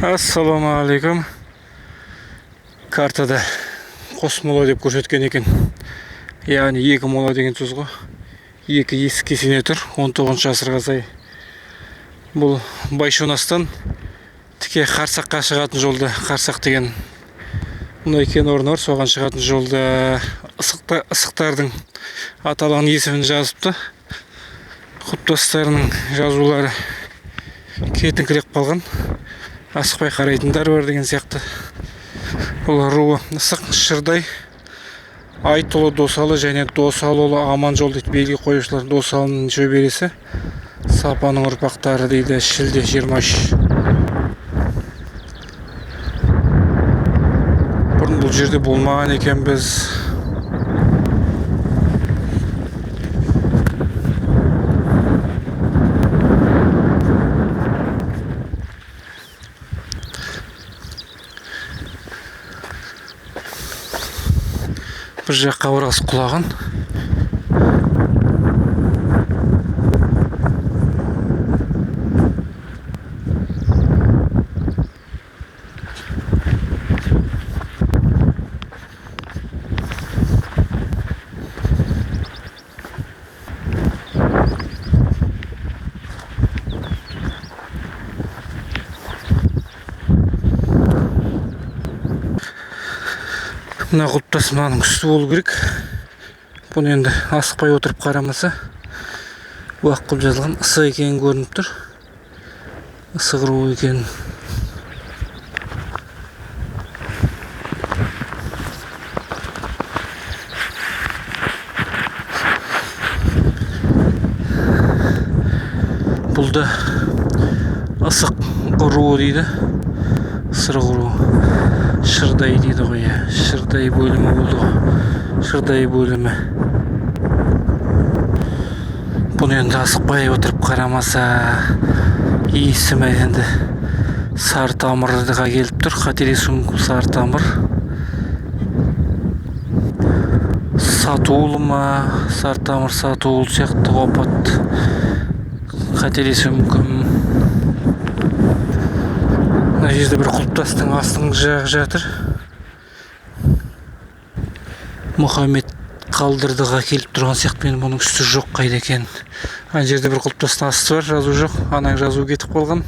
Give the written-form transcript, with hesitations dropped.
Ассалаумағалейкум. Картада қос мола деп көрсеткен екен. Яғни екі мола деген сөз ғой. Екі есік кесене тұр 19 ғасырға сай. Бұл Байшонастан тіке Қарсаққа шығатын жолда, Қарсақ деген мұнай кен орны бар, соған шығатын жолда ысықтардың аталған есімін жазыпты. Құлпытастарының жазулары кетіңкіреп қалған. Асықпай қарайтындар бар деген сияқты. Бұл руы Ысық, Шырдай, Айтұлы, Досалы және Досалұлы Аманжол дейді белгі қоюшылар. Досалының шөбересі Сапаның ұрпақтары дейді. Шілде 23. Бұрын бұл жерде болмаған екен біз. Бір жаққа орағыз құлаған. Мына құлпытас мынаның үсті болу керек. Бұны енді асықпай отырып қарамаса уақ қылып жазылған Ысық екені көрініп тұр. Ысық руы екен. Бұл да Ысық руы дейді. Ысырық руы. Шырдай дейді ғой. Шырдай бөлімі болды ғой. Шырдай бөлімі. Бұны енді асықпай отырып қарамаса есімі енді сары тамырға келіп тұр. Қателесу мүмкін сары тамыр. Сатулы ма? Сары тамыр сатулы сияқты опат. Қателесу мүмкін. Мына жерде бір құлпытастың астыңғы жағы жатыр. Мұхаммед қалдырдыға келіп тұрған сияқты. Мен бұның үсті жоқ қайда екен. Ана жерде бір құлпытастың асты бар, жазу жоқ. Анаң жазу кетіп қалған.